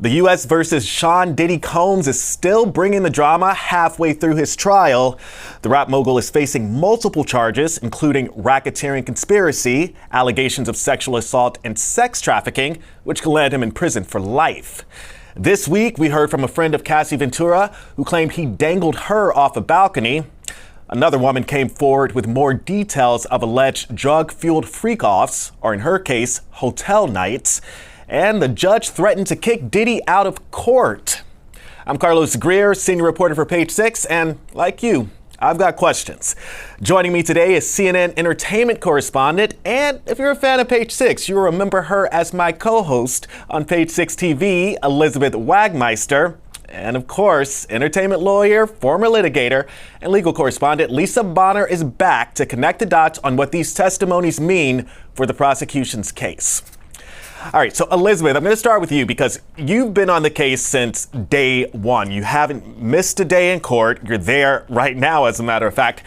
The U.S. versus Shawn Diddy Combs is still bringing the drama halfway through his trial. The rap mogul is facing multiple charges, including racketeering conspiracy, allegations of sexual assault, and sex trafficking, which could land him in prison for life. This week, we heard from a friend of Cassie Ventura who claimed he dangled her off a balcony. Another woman came forward with more details of alleged drug-fueled freak-offs, or in her case, hotel nights. And the judge threatened to kick Diddy out of court. I'm Carlos Greer, senior reporter for Page 6, and like you, I've got questions. Joining me today is CNN entertainment correspondent, and if you're a fan of Page 6, you'll remember her as my co-host on Page 6 TV, Elizabeth Wagmeister. And of course, entertainment lawyer, former litigator, and legal correspondent Lisa Bana is back to connect the dots on what these testimonies mean for the prosecution's case. All right, so Elizabeth, I'm going to start with you because you've been on the case since day one. You haven't missed a day in court. You're there right now, as a matter of fact.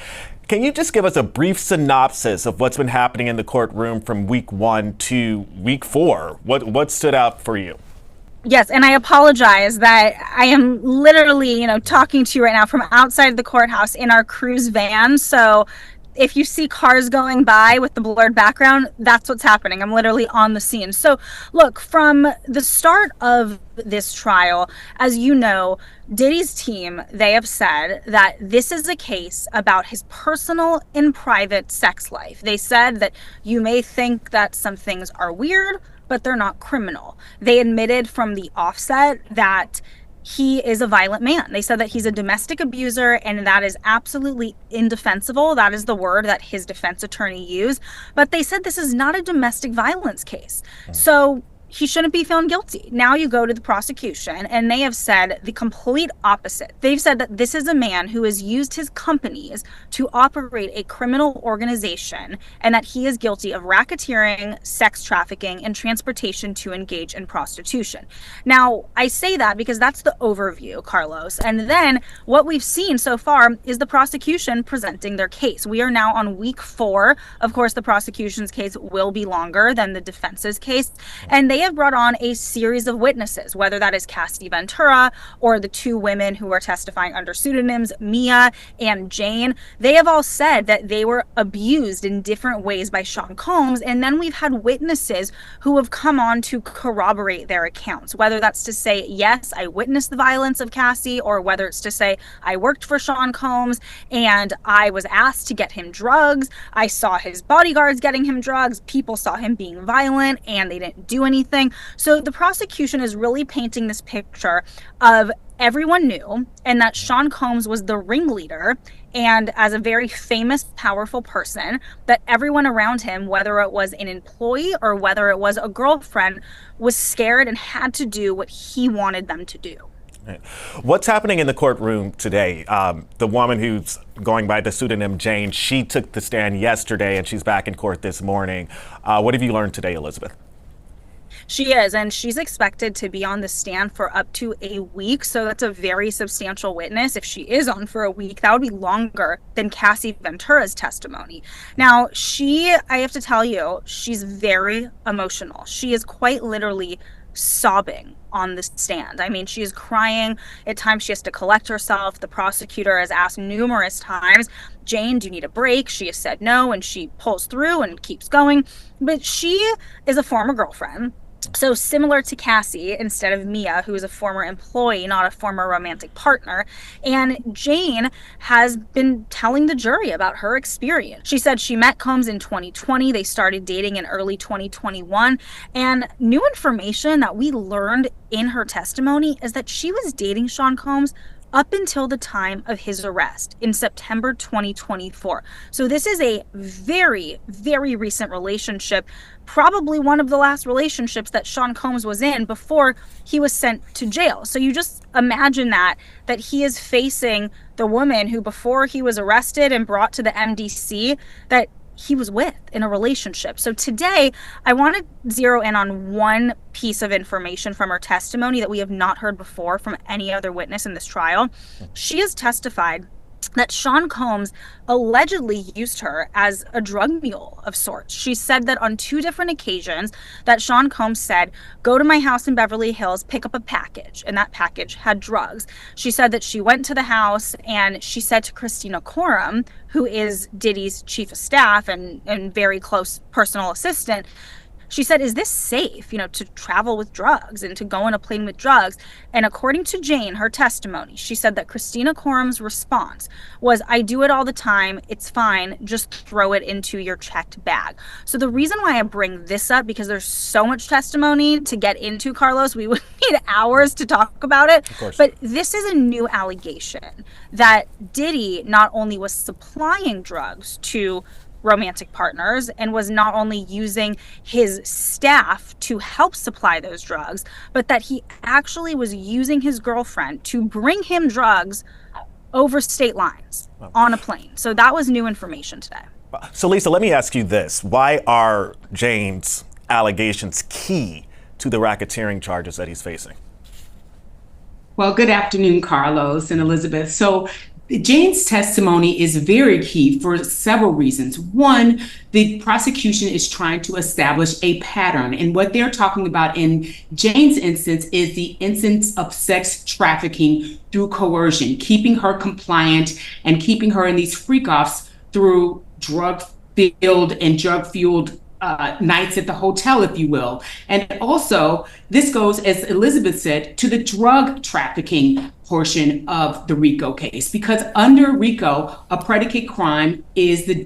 Can you just give us a brief synopsis of what's been happening in the courtroom from week 1 to week 4? What stood out for you? Yes, and I apologize that I am literally, talking to you right now from outside the courthouse in our cruise van. So if you see cars going by with the blurred background, that's what's happening. I'm literally on the scene. So look, from the start of this trial, as you know, Diddy's team, they have said that this is a case about his personal and private sex life. They said that you may think that some things are weird, but they're not criminal. They admitted from the offset that he is a violent man. They said that he's a domestic abuser, and that is absolutely indefensible. That is the word that his defense attorney used. But they said this is not a domestic violence case. So he shouldn't be found guilty. Now you go to the prosecution, and they have said the complete opposite. They've said that this is a man who has used his companies to operate a criminal organization, and that he is guilty of racketeering, sex trafficking, and transportation to engage in prostitution. Now, I say that because that's the overview, Carlos. And then what we've seen so far is the prosecution presenting their case. We are now on week 4. Of course, the prosecution's case will be longer than the defense's case. And they have brought on a series of witnesses, whether that is Cassie Ventura or the 2 women who are testifying under pseudonyms, Mia and Jane. They have all said that they were abused in different ways by Shawn Combs. And then we've had witnesses who have come on to corroborate their accounts, whether that's to say, yes, I witnessed the violence of Cassie, or whether it's to say, I worked for Shawn Combs and I was asked to get him drugs. I saw his bodyguards getting him drugs. People saw him being violent and they didn't do anything. So the prosecution is really painting this picture of everyone knew, and that Shawn Combs was the ringleader, and as a very famous, powerful person, that everyone around him, whether it was an employee or whether it was a girlfriend, was scared and had to do what he wanted them to do. What's happening in the courtroom today? The woman who's going by the pseudonym Jane, she took the stand yesterday and she's back in court this morning. What have you learned today, Elizabeth? She is, and she's expected to be on the stand for up to a week. So that's a very substantial witness. If she is on for a week, that would be longer than Cassie Ventura's testimony. Now, I have to tell you, she's very emotional. She is quite literally sobbing on the stand. I mean, she is crying. At times she has to collect herself. The prosecutor has asked numerous times, Jane, do you need a break? She has said no, and she pulls through and keeps going. But she is a former girlfriend. So similar to Cassie, instead of Mia, who is a former employee, not a former romantic partner. And Jane has been telling the jury about her experience. She said she met Combs in 2020. They started dating in early 2021. And new information that we learned in her testimony is that she was dating Shawn Combs up until the time of his arrest in September 2024. So this is a very, very recent relationship, probably one of the last relationships that Shawn Combs was in before he was sent to jail. So you just imagine that he is facing the woman who, before he was arrested and brought to the MDC, that he was with in a relationship. So today, I want to zero in on one piece of information from her testimony that we have not heard before from any other witness in this trial. She has testified that Shawn Combs allegedly used her as a drug mule of sorts. She said that on 2 different occasions that Shawn Combs said, go to my house in Beverly Hills, pick up a package, and that package had drugs. She said that she went to the house and she said to Christina Coram, who is Diddy's chief of staff and very close personal assistant, she said, is this safe, to travel with drugs and to go on a plane with drugs? And according to Jane, her testimony, she said that Christina Coram's response was, I do it all the time. It's fine. Just throw it into your checked bag. So the reason why I bring this up, because there's so much testimony to get into, Carlos, we would need hours to talk about it. Of course. But this is a new allegation that Diddy not only was supplying drugs to romantic partners and was not only using his staff to help supply those drugs, but that he actually was using his girlfriend to bring him drugs over state lines on a plane. So that was new information today. So Lisa, let me ask you this. Why are Jane's allegations key to the racketeering charges that he's facing? Well, good afternoon, Carlos and Elizabeth. So Jane's testimony is very key for several reasons. One, the prosecution is trying to establish a pattern. And what they're talking about in Jane's instance is the instance of sex trafficking through coercion, keeping her compliant and keeping her in these freak-offs through drug-filled and drug-fueled nights at the hotel, if you will. And also, this goes, as Elizabeth said, to the drug trafficking portion of the RICO case, because under RICO, a predicate crime is the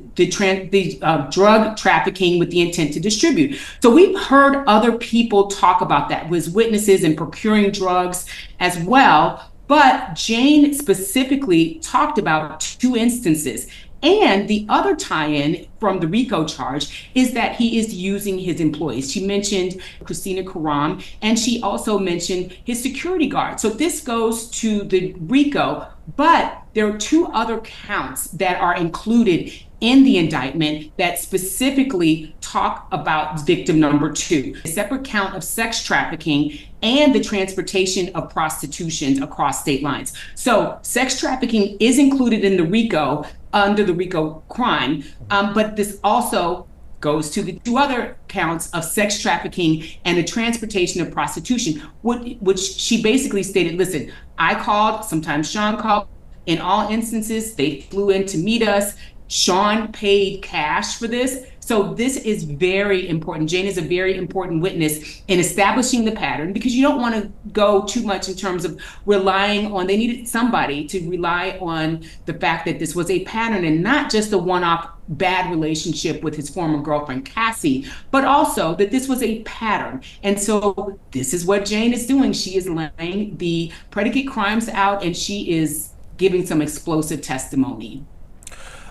drug trafficking with the intent to distribute. So we've heard other people talk about that, with witnesses and procuring drugs as well. But Jane specifically talked about 2 instances. And the other tie-in from the RICO charge is that he is using his employees. She mentioned Christina Coram, and she also mentioned his security guard. So this goes to the RICO, but there are 2 other counts that are included in the indictment that specifically talk about victim number 2, a separate count of sex trafficking and the transportation of prostitution across state lines. So sex trafficking is included in the RICO under the RICO crime, but this also goes to the 2 other counts of sex trafficking and the transportation of prostitution, which she basically stated, listen, I called, sometimes Shawn called. In all instances, they flew in to meet us. Shawn paid cash for this. So this is very important. Jane is a very important witness in establishing the pattern, because you don't want to go too much in terms of relying on, they needed somebody to rely on the fact that this was a pattern and not just a one-off bad relationship with his former girlfriend, Cassie, but also that this was a pattern. And so this is what Jane is doing. She is laying the predicate crimes out, and she is giving some explosive testimony.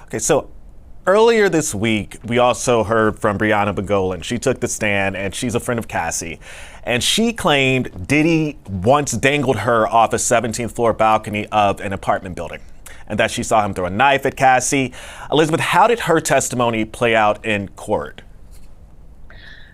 Okay, so earlier this week, we also heard from Bryana Bongolan. She took the stand, and she's a friend of Cassie. And she claimed Diddy once dangled her off a 17th floor balcony of an apartment building, and that she saw him throw a knife at Cassie. Elizabeth, how did her testimony play out in court?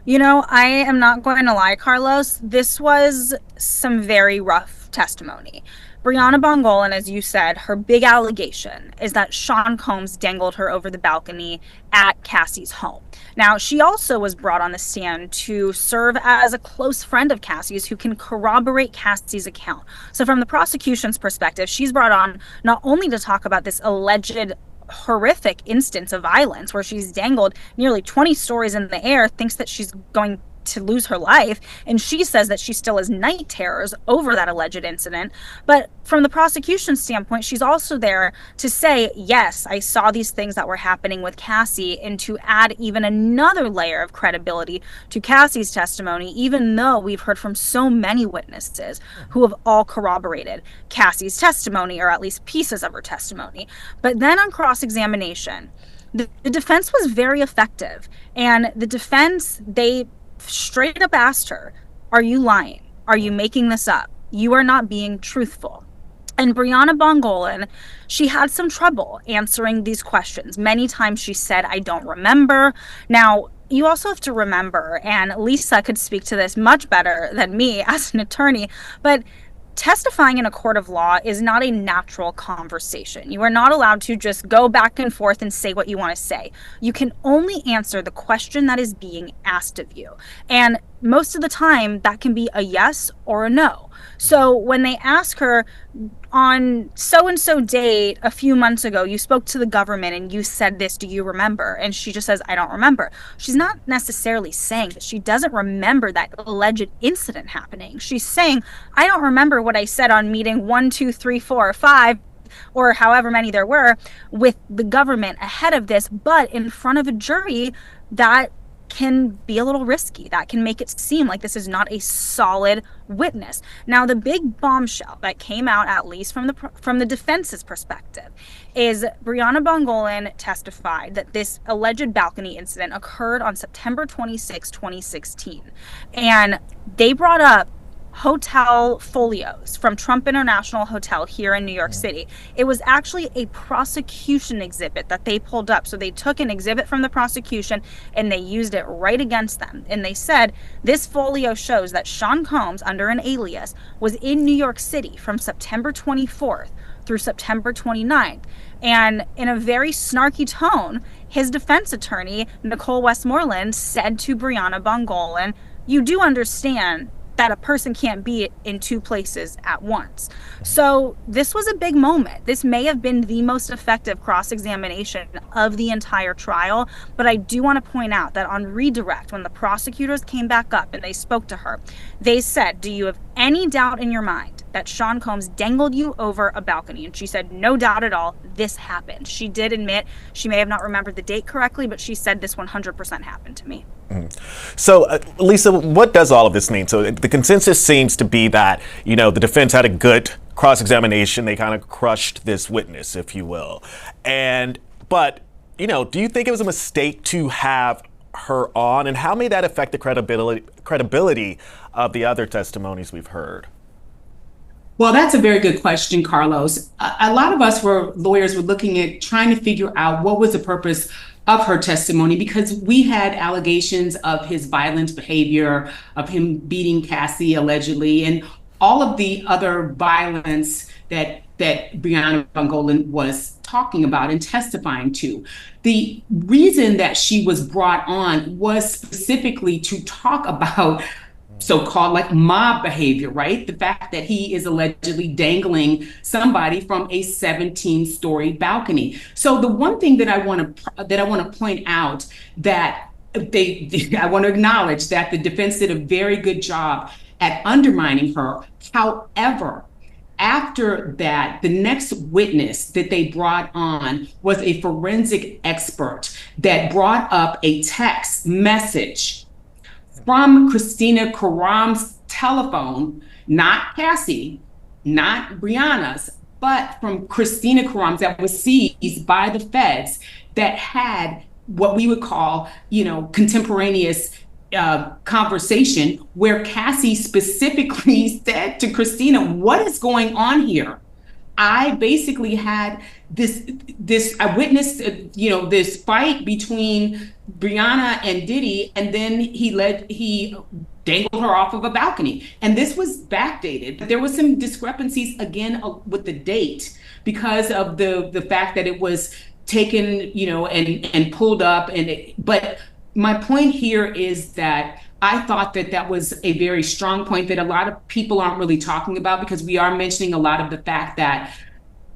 I am not going to lie, Carlos. This was some very rough testimony. Bryana Bongolan, as you said, her big allegation is that Shawn Combs dangled her over the balcony at Cassie's home. Now, she also was brought on the stand to serve as a close friend of Cassie's who can corroborate Cassie's account. So from the prosecution's perspective, she's brought on not only to talk about this alleged horrific instance of violence where she's dangled nearly 20 stories in the air, thinks that she's going to lose her life, and she says that she still has night terrors over that alleged incident. But from the prosecution's standpoint, she's also there to say, yes, I saw these things that were happening with Cassie, and to add even another layer of credibility to Cassie's testimony, even though we've heard from so many witnesses who have all corroborated Cassie's testimony, or at least pieces of her testimony. But then on cross-examination, the defense was very effective, and the defense, they straight up asked her, are you lying? Are you making this up? You are not being truthful. And Bryana Bongolan, she had some trouble answering these questions. Many times she said, I don't remember. Now, you also have to remember, and Lisa could speak to this much better than me as an attorney, but testifying in a court of law is not a natural conversation. You are not allowed to just go back and forth and say what you want to say. You can only answer the question that is being asked of you. And most of the time, that can be a yes or a no. So when they ask her, on so-and-so date a few months ago, you spoke to the government and you said this, do you remember? And she just says, I don't remember. She's not necessarily saying that she doesn't remember that alleged incident happening. She's saying, I don't remember what I said on meeting 1, 2, 3, 4, or 5, or however many there were, with the government ahead of this, but in front of a jury, that can be a little risky. That can make it seem like this is not a solid witness. Now, the big bombshell that came out, at least from the defense's perspective, is Bryana Bongolan testified that this alleged balcony incident occurred on September 26, 2016. And they brought up hotel folios from Trump International Hotel here in New York City. It was actually a prosecution exhibit that they pulled up. So they took an exhibit from the prosecution and they used it right against them. And they said, this folio shows that Shawn Combs, under an alias, was in New York City from September 24th through September 29th. And in a very snarky tone, his defense attorney, Nicole Westmoreland, said to Bryana Bongolan, you do understand that a person can't be in two places at once. So this was a big moment. This may have been the most effective cross-examination of the entire trial, but I do want to point out that on redirect, when the prosecutors came back up and they spoke to her, they said, do you have any doubt in your mind that Shawn Combs dangled you over a balcony? And she said, no doubt at all, this happened. She did admit she may have not remembered the date correctly, but she said this 100% happened to me. So, Lisa, what does all of this mean? So the consensus seems to be that, the defense had a good cross-examination. They kind of crushed this witness, if you will. But do you think it was a mistake to have her on? And how may that affect the credibility of the other testimonies we've heard? Well, that's a very good question, Carlos. A lot of us lawyers were looking at trying to figure out what was the purpose of her testimony, because we had allegations of his violent behavior, of him beating Cassie allegedly, and all of the other violence that Bryana Bongolan was talking about and testifying to. The reason that she was brought on was specifically to talk about so-called mob behavior, right? The fact that he is allegedly dangling somebody from a 17-story balcony. So the one thing that I want to point out that I want to acknowledge that the defense did a very good job at undermining her. However, after that, the next witness that they brought on was a forensic expert that brought up a text message from Christina Karam's telephone, not Cassie, not Bryana's, but from Christina Karam's, that was seized by the feds, that had what we would call, contemporaneous conversation, where Cassie specifically said to Christina, what is going on here? I basically had I witnessed, this fight between Bryana and Diddy, and then he dangled her off of a balcony. And this was backdated. There was some discrepancies again with the date because of the fact that it was taken, and pulled up. But my point here is that I thought that was a very strong point that a lot of people aren't really talking about, because we are mentioning a lot of the fact that,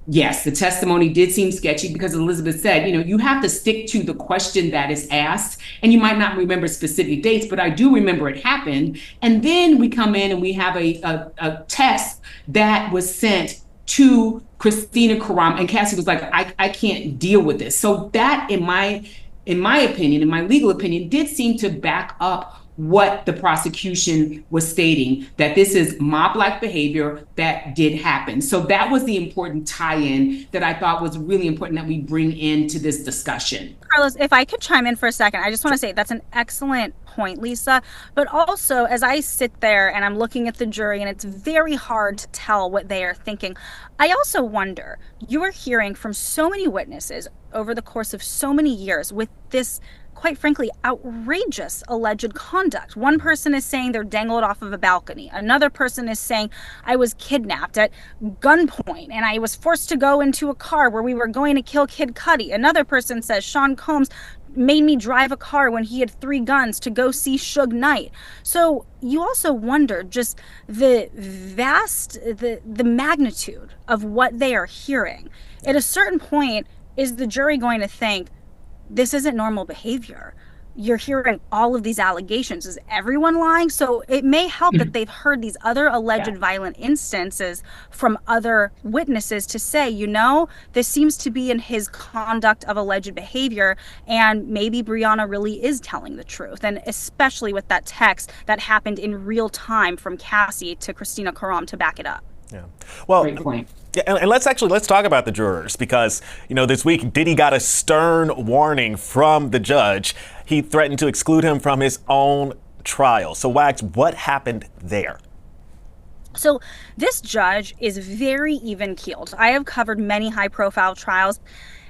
yes, the testimony did seem sketchy, because Elizabeth said, you have to stick to the question that is asked, and you might not remember specific dates, but I do remember it happened. And then we come in and we have a text that was sent to Christina Karam, and Cassie was like, I can't deal with this. So that, in my opinion, in my legal opinion, did seem to back up what the prosecution was stating, that this is mob-like behavior that did happen. So that was the important tie-in that I thought was really important that we bring into this discussion. Carlos, if I could chime in for a second, I just want to say that's an excellent point, Lisa. But also, as I sit there and I'm looking at the jury, and it's very hard to tell what they are thinking, I also wonder, you are hearing from so many witnesses over the course of so many years with this quite frankly, outrageous alleged conduct. One person is saying they're dangled off of a balcony. Another person is saying I was kidnapped at gunpoint and I was forced to go into a car where we were going to kill Kid Cudi. Another person says Shawn Combs made me drive a car when he had 3 guns to go see Suge Knight. So you also wonder just the magnitude of what they are hearing. At a certain point, is the jury going to think, this isn't normal behavior? You're hearing all of these allegations. Is everyone lying? So it may help that they've heard these other alleged violent instances from other witnesses to say, this seems to be in his conduct of alleged behavior, and maybe Bryana really is telling the truth. And especially with that text that happened in real time from Cassie to Christina Karam to back it up. Yeah. Well, great point. Yeah, and let's talk about the jurors, because this week Diddy got a stern warning from the judge. He threatened to exclude him from his own trial. So Wags, what happened there? So this judge is very even-keeled. I have covered many high-profile trials.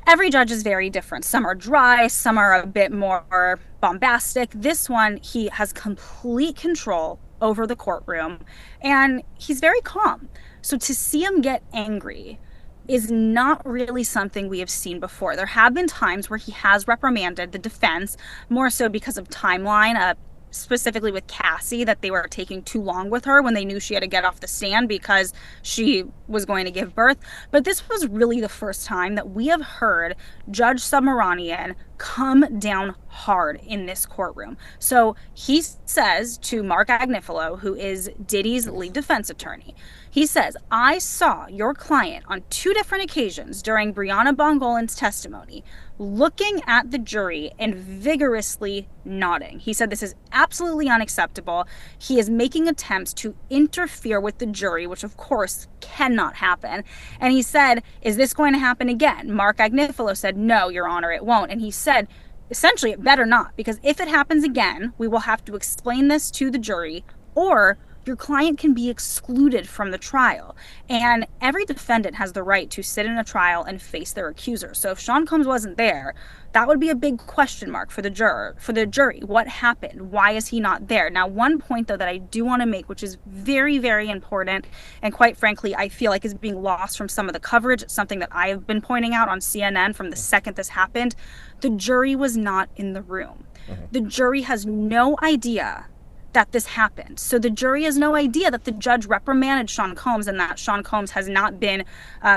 Every judge is very different. Some are dry, some are a bit more bombastic. This one, he has complete control over the courtroom, and he's very calm. So to see him get angry is not really something we have seen before. There have been times where he has reprimanded the defense, more so because of timeline, specifically with Cassie, that they were taking too long with her when they knew she had to get off the stand because she was going to give birth. But this was really the first time that we have heard Judge Subramanian come down hard in this courtroom. So he says to Mark Agnifilo, who is Diddy's lead defense attorney, he says, I saw your client on 2 different occasions during Bryana Bongolan's testimony looking at the jury and vigorously nodding. He said this is absolutely unacceptable. He is making attempts to interfere with the jury, which of course cannot happen. And he said, is this going to happen again? Mark Agnifilo said, no, Your Honor, it won't. And he said, essentially, it better not, because if it happens again, we will have to explain this to the jury, or your client can be excluded from the trial. And every defendant has the right to sit in a trial and face their accuser. So if Shawn Combs wasn't there, that would be a big question mark for the jury. What happened? Why is he not there? Now, one point, though, that I do want to make, which is very, very important, and quite frankly, I feel like is being lost from some of the coverage, it's something that I have been pointing out on CNN from the second this happened. The jury was not in the room. The jury has no idea that this happened. So the jury has no idea that the judge reprimanded Shawn Combs and that Shawn Combs has not been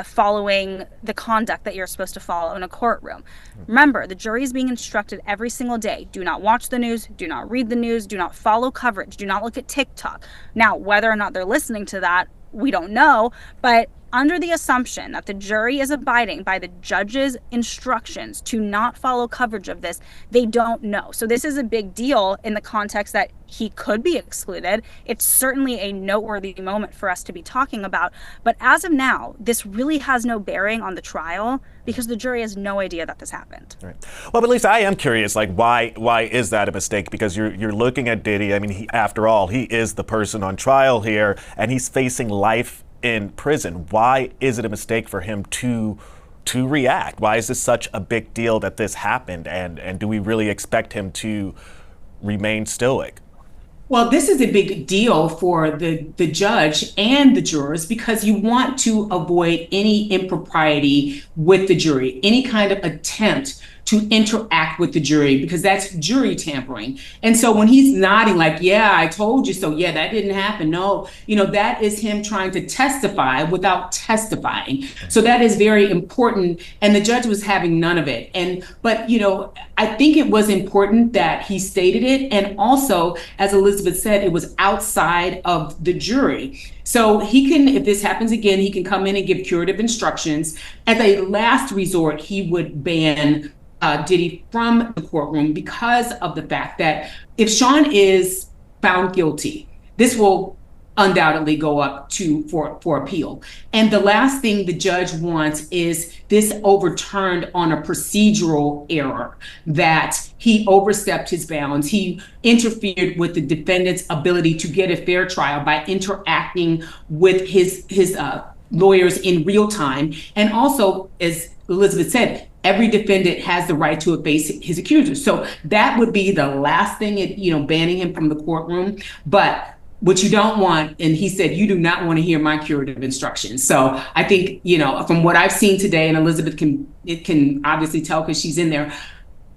following the conduct that you're supposed to follow in a courtroom. Remember, the jury is being instructed every single day. Do not watch the news. Do not read the news. Do not follow coverage. Do not look at TikTok. Now, whether or not they're listening to that, we don't know, but under the assumption that the jury is abiding by the judge's instructions to not follow coverage of this, they don't know. So this is a big deal in the context that he could be excluded. It's certainly a noteworthy moment for us to be talking about. But as of now, this really has no bearing on the trial because the jury has no idea that this happened. Right. Well, but Lisa, I am curious, why is that a mistake? Because you're looking at Diddy. I mean, after all, he is the person on trial here, and he's facing life in prison. Why is it a mistake for him to react? Why is this such a big deal that this happened? And do we really expect him to remain stoic? Well, this is a big deal for the judge and the jurors because you want to avoid any impropriety with the jury, any kind of attempt to interact with the jury, because that's jury tampering. And so when he's nodding like, yeah, I told you so, yeah, that didn't happen. No, that is him trying to testify without testifying. So that is very important. And the judge was having none of it. But I think it was important that he stated it. And also, as Elizabeth said, it was outside of the jury. So he can, if this happens again, he can come in and give curative instructions. As a last resort, he would ban Diddy from the courtroom because of the fact that if Shawn is found guilty, this will undoubtedly go up for appeal. And the last thing the judge wants is this overturned on a procedural error, that he overstepped his bounds. He interfered with the defendant's ability to get a fair trial by interacting with his lawyers in real time. And also, as Elizabeth said, every defendant has the right to face his accusers. So that would be the last thing, banning him from the courtroom. But what you don't want, and he said, you do not want to hear my curative instructions. So I think, from what I've seen today, and Elizabeth can obviously tell because she's in there,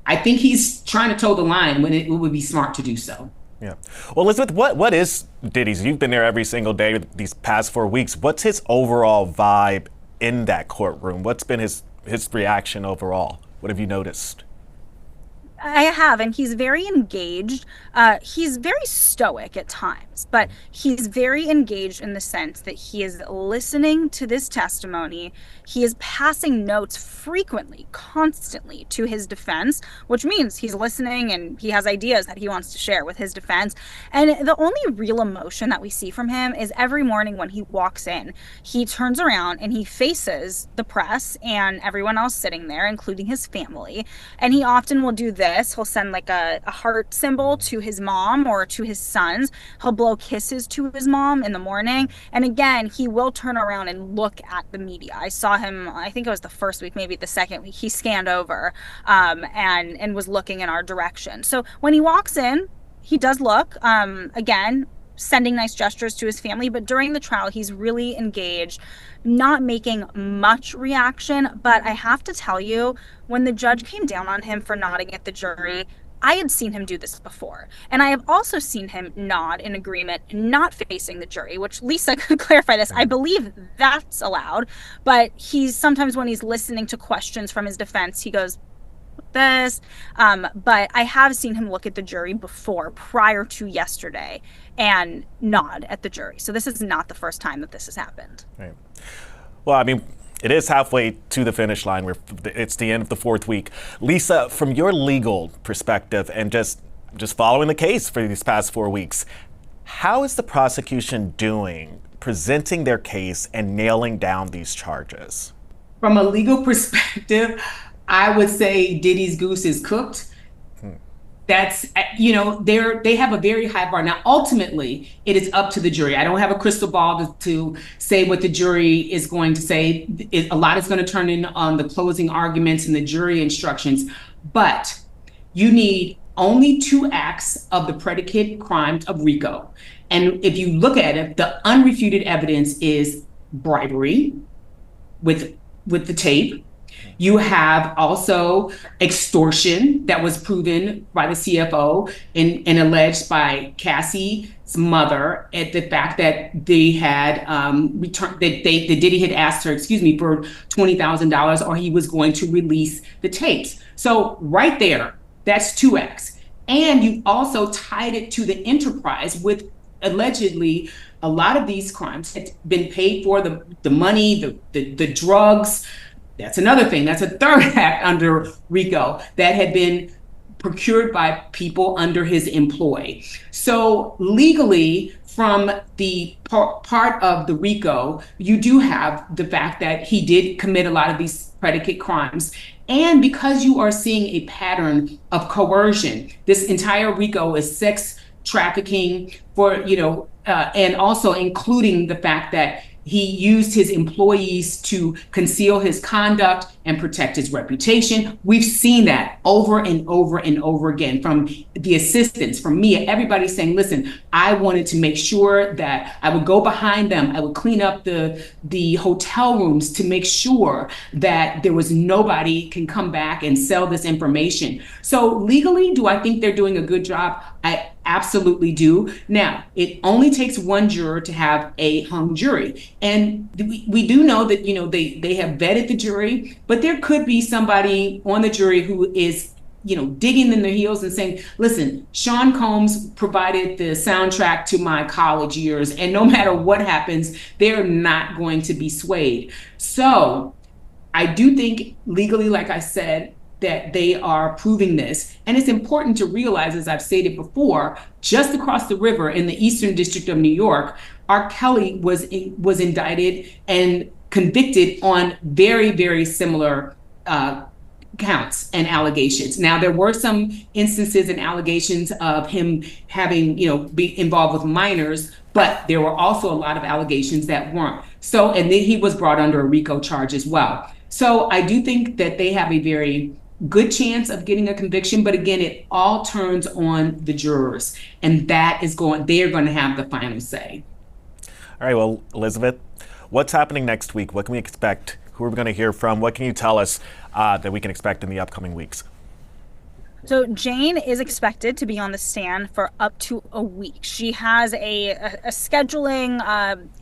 I think he's trying to toe the line when it would be smart to do so. Yeah. Well, Elizabeth, what is Diddy's? You've been there every single day these past 4 weeks. What's his overall vibe in that courtroom? What's been his reaction overall? What have you noticed? I have, and he's very engaged. He's very stoic at times, but he's very engaged in the sense that he is listening to this testimony. He is passing notes frequently, constantly to his defense, which means he's listening and he has ideas that he wants to share with his defense. And the only real emotion that we see from him is every morning when he walks in, he turns around and he faces the press and everyone else sitting there, including his family. And he often will do this. He'll send like a heart symbol to his mom or to his sons. He'll blow kisses to his mom in the morning. And again, he will turn around and look at the media. I saw him, I think it was the first week, maybe the second week, he scanned over and was looking in our direction. So when he walks in, he does look, again, sending nice gestures to his family, but during the trial, he's really engaged, not making much reaction. But I have to tell you, when the judge came down on him for nodding at the jury, I had seen him do this before. And I have also seen him nod in agreement, not facing the jury, which Lisa could clarify this. I believe that's allowed, but sometimes when he's listening to questions from his defense, he goes, this, but I have seen him look at the jury before, prior to yesterday, and nod at the jury. So this is not the first time that this has happened. Right. Well, I mean, it is halfway to the finish line. It's the end of the 4th week. Lisa, from your legal perspective and just following the case for these past 4 weeks, how is the prosecution doing presenting their case and nailing down these charges? From a legal perspective, I would say Diddy's goose is cooked. That's, they have a very high bar. Now, ultimately, it is up to the jury. I don't have a crystal ball to say what the jury is going to say. A lot is going to turn in on the closing arguments and the jury instructions. But you need only 2 acts of the predicate crimes of RICO. And if you look at it, the unrefuted evidence is bribery with the tape. You have also extortion that was proven by the CFO and alleged by Cassie's mother at the fact that they had returned, that Diddy had asked her, for $20,000 or he was going to release the tapes. So right there, that's 2X. And you also tied it to the enterprise with allegedly a lot of these crimes had been paid for, the money, the drugs. That's another thing. That's a third act under RICO that had been procured by people under his employ. So legally, from the part of the RICO, you do have the fact that he did commit a lot of these predicate crimes. And because you are seeing a pattern of coercion, this entire RICO is sex trafficking for, and also including the fact that he used his employees to conceal his conduct and protect his reputation. We've seen that over and over and over again from the assistants, from Mia, everybody saying, listen, I wanted to make sure that I would go behind them. I would clean up the hotel rooms to make sure that there was nobody can come back and sell this information. So legally, do I think they're doing a good job? I absolutely do. Now, it only takes one juror to have a hung jury. And we do know that, they have vetted the jury, but there could be somebody on the jury who is, digging in their heels and saying, listen, Shawn Combs provided the soundtrack to my college years, and no matter what happens, they're not going to be swayed. So I do think legally, like I said, that they are proving this. And it's important to realize, as I've stated before, just across the river in the Eastern District of New York, R. Kelly was indicted and convicted on very, very similar counts and allegations. Now, there were some instances and allegations of him having, be involved with minors, but there were also a lot of allegations that weren't. So, and then he was brought under a RICO charge as well. So I do think that they have a very good chance of getting a conviction, but again, it all turns on the jurors, and they are going to have the final say. All right, well, Elizabeth, what's happening next week? What can we expect? Who are we going to hear from? What can you tell us that we can expect in the upcoming weeks? So Jane is expected to be on the stand for up to a week. She has a scheduling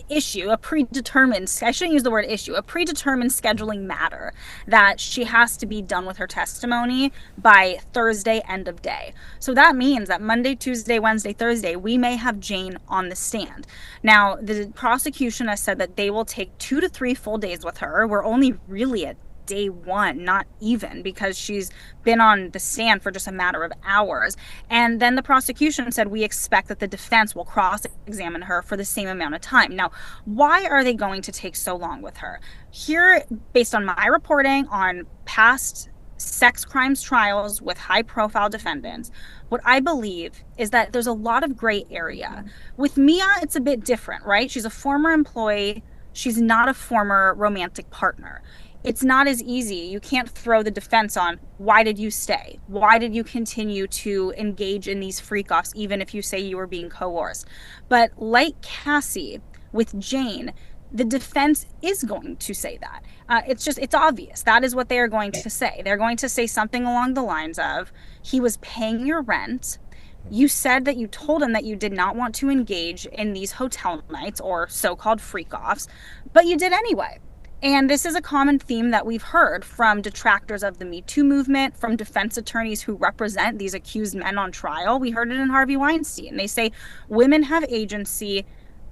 issue, a predetermined, I shouldn't use the word issue, a predetermined scheduling matter that she has to be done with her testimony by Thursday, end of day. So that means that Monday, Tuesday, Wednesday, Thursday, we may have Jane on the stand. Now, the prosecution has said that they will take 2 to 3 full days with her. We're only really at day one, not even, because she's been on the stand for just a matter of hours. And then the prosecution said, we expect that the defense will cross-examine her for the same amount of time. Now, why are they going to take so long with her? Here, based on my reporting on past sex crimes trials with high-profile defendants, what I believe is that there's a lot of gray area. With Mia, it's a bit different, right? She's a former employee. She's not a former romantic partner. It's not as easy. You can't throw the defense on, why did you stay? Why did you continue to engage in these freak-offs, even if you say you were being coerced? But like Cassie, with Jane, the defense is going to say that. It's obvious. That is what they are going to say. They're going to say something along the lines of, he was paying your rent. You said that you told him that you did not want to engage in these hotel nights or so-called freak-offs, but you did anyway. And this is a common theme that we've heard from detractors of the Me Too movement, from defense attorneys who represent these accused men on trial. We heard it in Harvey Weinstein. They say women have agency.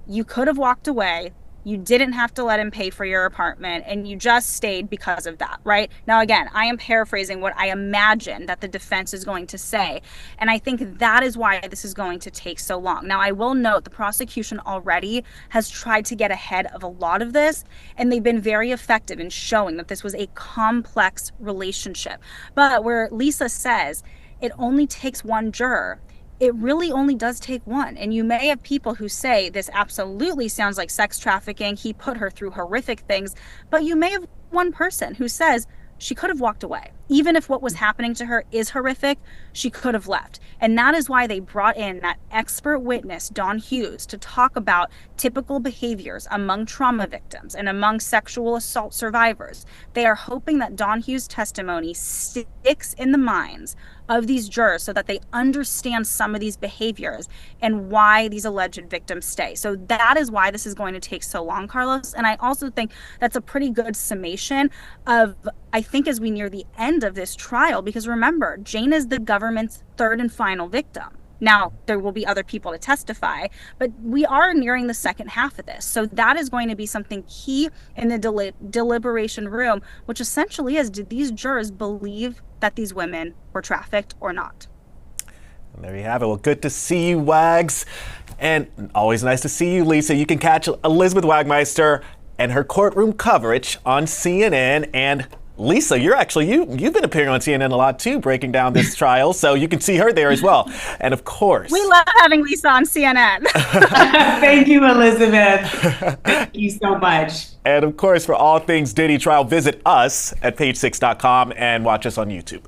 You could have walked away. You didn't have to let him pay for your apartment, and you just stayed because of that, right? Now, again, I am paraphrasing what I imagine that the defense is going to say, and I think that is why this is going to take so long. Now, I will note the prosecution already has tried to get ahead of a lot of this, and they've been very effective in showing that this was a complex relationship. But where Lisa says it only takes one juror, it really only does take one. And you may have people who say this absolutely sounds like sex trafficking. He put her through horrific things. But you may have one person who says she could have walked away. Even if what was happening to her is horrific, she could have left. And that is why they brought in that expert witness, Dawn Hughes, to talk about typical behaviors among trauma victims and among sexual assault survivors. They are hoping that Dawn Hughes' testimony sticks in the minds of these jurors so that they understand some of these behaviors and why these alleged victims stay. So that is why this is going to take so long, Carlos. And I also think that's a pretty good summation of, I think, as we near the end of this trial, because remember, Jane is the government's third and final victim. Now, there will be other people to testify, but we are nearing the second half of this. So that is going to be something key in the deliberation room, which essentially is, did these jurors believe that these women were trafficked or not? And there you have it. Well, good to see you, Wags. And always nice to see you, Lisa. You can catch Elizabeth Wagmeister and her courtroom coverage on CNN. And Lisa, you've been appearing on CNN a lot too, breaking down this trial, so you can see her there as well. And of course, we love having Lisa on CNN. Thank you, Elizabeth. Thank you so much. And of course, for all things Diddy Trial, visit us at page6.com and watch us on YouTube.